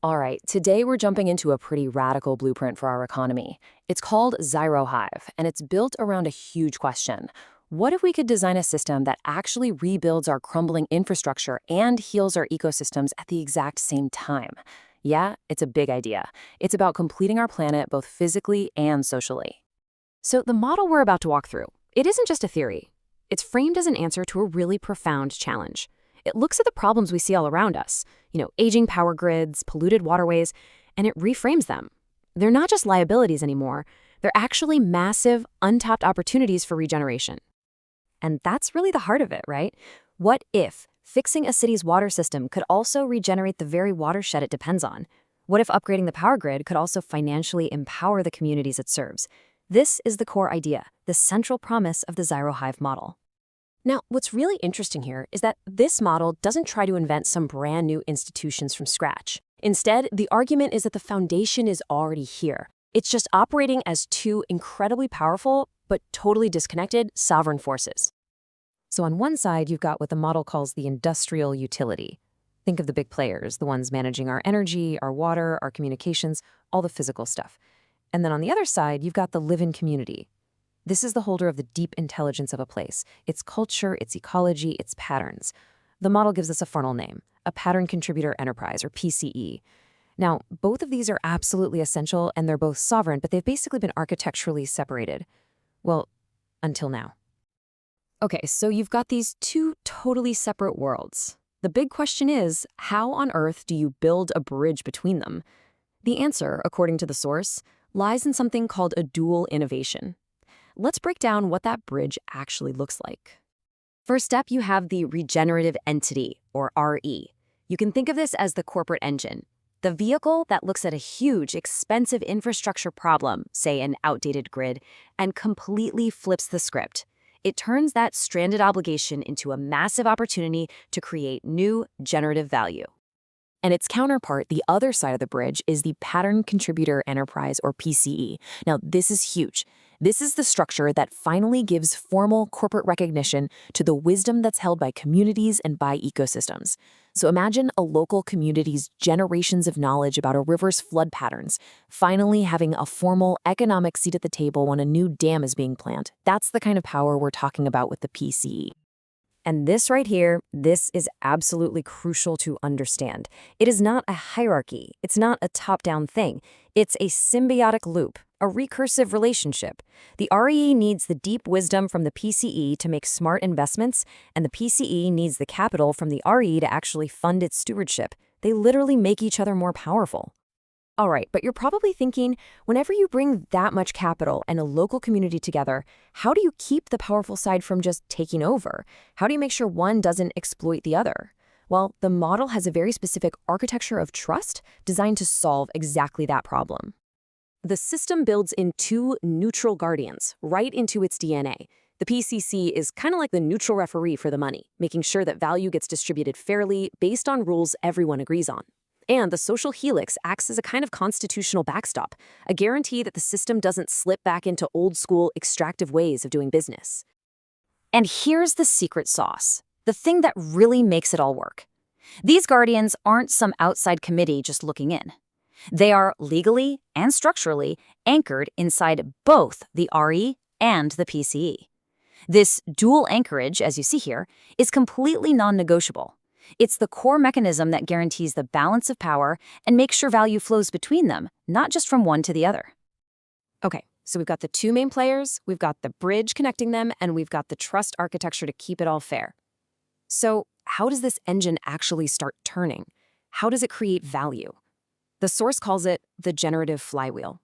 All right, today we're jumping into a pretty radical blueprint for our economy. It's called ZYRO Hive, and it's built around a huge question. What if we could design a system that actually rebuilds our crumbling infrastructure and heals our ecosystems at the exact same time? Yeah, it's a big idea. It's about completing our planet both physically and socially. So the model we're about to walk through, it isn't just a theory. It's framed as an answer to a really profound challenge. It looks at the problems we see all around us, aging power grids, polluted waterways, and it reframes them. They're not just liabilities anymore. They're actually massive, untapped opportunities for regeneration. And that's really the heart of it, right? What if fixing a city's water system could also regenerate the very watershed it depends on? What if upgrading the power grid could also financially empower the communities it serves? This is the core idea, the central promise of the ZYRO Hive model. Now, what's really interesting here is that this model doesn't try to invent some brand new institutions from scratch. Instead, the argument is that the foundation is already here. It's just operating as two incredibly powerful, but totally disconnected sovereign forces. So on one side, you've got what the model calls the industrial utility. Think of the big players, the ones managing our energy, our water, our communications, all the physical stuff. And then on the other side, you've got the live-in community. This is the holder of the deep intelligence of a place, its culture, its ecology, its patterns. The model gives us a formal name, a pattern contributor enterprise, or PCE. Now, both of these are absolutely essential, and they're both sovereign, but they've basically been architecturally separated. Well, until now. Okay, so you've got these two totally separate worlds. The big question is, how on earth do you build a bridge between them? The answer, according to the source, lies in something called a dual innovation. Let's break down what that bridge actually looks like. First up, you have the Regenerative Entity, or RE. You can think of this as the corporate engine, the vehicle that looks at a huge, expensive infrastructure problem, say an outdated grid, and completely flips the script. It turns that stranded obligation into a massive opportunity to create new generative value. And its counterpart, the other side of the bridge, is the Pattern Contributor Enterprise, or PCE. Now, this is huge. This is the structure that finally gives formal corporate recognition to the wisdom that's held by communities and by ecosystems. So imagine a local community's generations of knowledge about a river's flood patterns, finally having a formal economic seat at the table when a new dam is being planned. That's the kind of power we're talking about with the PCE. And this right here, this is absolutely crucial to understand. It is not a hierarchy. It's not a top-down thing. It's a symbiotic loop, a recursive relationship. The RE needs the deep wisdom from the PCE to make smart investments, and the PCE needs the capital from the RE to actually fund its stewardship. They literally make each other more powerful. All right, but you're probably thinking, whenever you bring that much capital and a local community together, how do you keep the powerful side from just taking over? How do you make sure one doesn't exploit the other? Well, the model has a very specific architecture of trust designed to solve exactly that problem. The system builds in two neutral guardians right into its DNA. The PCC is kind of like the neutral referee for the money, making sure that value gets distributed fairly based on rules everyone agrees on. And the social helix acts as a kind of constitutional backstop, a guarantee that the system doesn't slip back into old-school extractive ways of doing business. And here's the secret sauce, the thing that really makes it all work. These guardians aren't some outside committee just looking in. They are legally and structurally anchored inside both the RE and the PCE. This dual anchorage, as you see here, is completely non-negotiable. It's the core mechanism that guarantees the balance of power and makes sure value flows between them, not just from one to the other. Okay, so we've got the two main players, we've got the bridge connecting them, and we've got the trust architecture to keep it all fair. So how does this engine actually start turning? How does it create value? The source calls it the generative flywheel.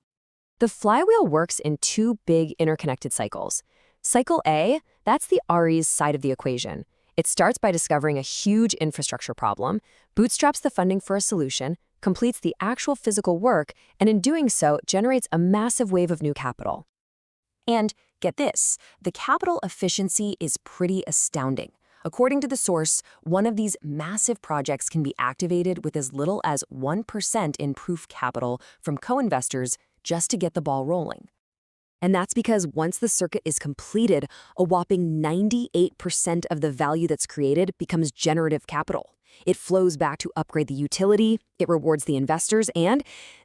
The flywheel works in two big interconnected cycles. Cycle A, that's the RE's side of the equation. It starts by discovering a huge infrastructure problem, bootstraps the funding for a solution, completes the actual physical work, and in doing so, generates a massive wave of new capital. And get this, the capital efficiency is pretty astounding. According to the source, one of these massive projects can be activated with as little as 1% in proof capital from co-investors just to get the ball rolling. And that's because once the circuit is completed, a whopping 98% of the value that's created becomes generative capital. It flows back to upgrade the utility, it rewards the investors, and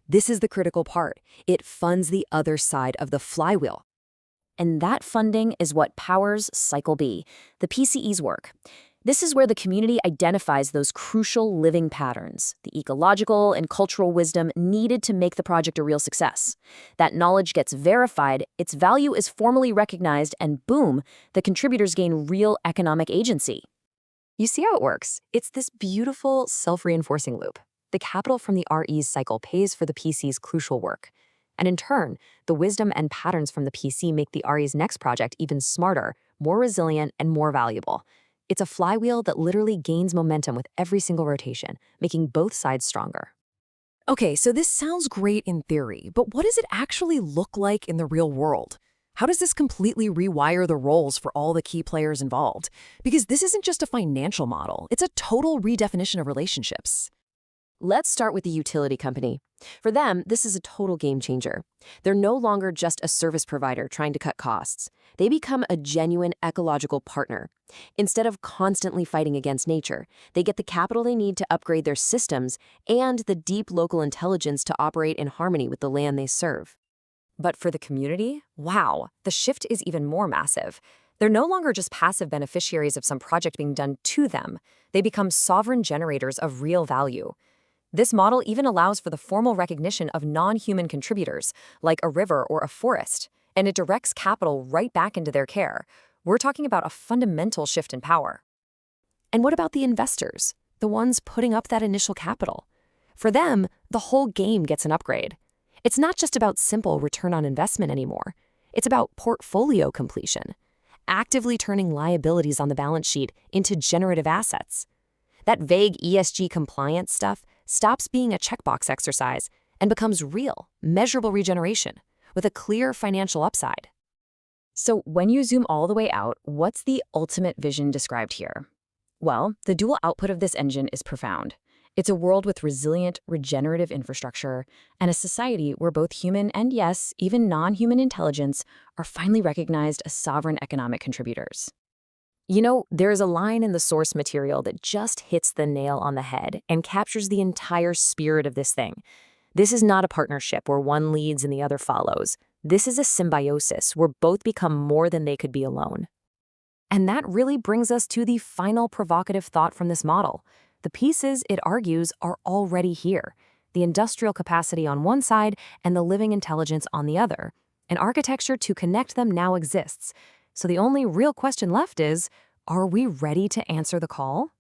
this is the critical part, it funds the other side of the flywheel. And that funding is what powers Cycle B, the PCE's work. This is where the community identifies those crucial living patterns, the ecological and cultural wisdom needed to make the project a real success. That knowledge gets verified, its value is formally recognized, and boom, the contributors gain real economic agency. You see how it works? It's this beautiful, self-reinforcing loop. The capital from the RE's cycle pays for the PC's crucial work. And in turn, the wisdom and patterns from the PC make the RE's next project even smarter, more resilient, and more valuable. It's a flywheel that literally gains momentum with every single rotation, making both sides stronger. Okay, so this sounds great in theory, but what does it actually look like in the real world? How does this completely rewire the roles for all the key players involved? Because this isn't just a financial model, it's a total redefinition of relationships. Let's start with the utility company. For them, this is a total game changer. They're no longer just a service provider trying to cut costs. They become a genuine ecological partner. Instead of constantly fighting against nature, they get the capital they need to upgrade their systems and the deep local intelligence to operate in harmony with the land they serve. But for the community, wow, the shift is even more massive. They're no longer just passive beneficiaries of some project being done to them. They become sovereign generators of real value. This model even allows for the formal recognition of non-human contributors, like a river or a forest, and it directs capital right back into their care. We're talking about a fundamental shift in power. And what about the investors, the ones putting up that initial capital? For them, the whole game gets an upgrade. It's not just about simple return on investment anymore. It's about portfolio completion, actively turning liabilities on the balance sheet into generative assets. That vague ESG compliance stuff stops being a checkbox exercise and becomes real, measurable regeneration with a clear financial upside. So when you zoom all the way out, what's the ultimate vision described here? Well, the dual output of this engine is profound. It's a world with resilient, regenerative infrastructure and a society where both human and, yes, even non-human intelligence are finally recognized as sovereign economic contributors. You know, there's a line in the source material that just hits the nail on the head and captures the entire spirit of this thing. This is not a partnership where one leads and the other follows. This is a symbiosis where both become more than they could be alone. And that really brings us to the final provocative thought from this model. The pieces, it argues, are already here. The industrial capacity on one side and the living intelligence on the other. An architecture to connect them now exists. So the only real question left is, are we ready to answer the call?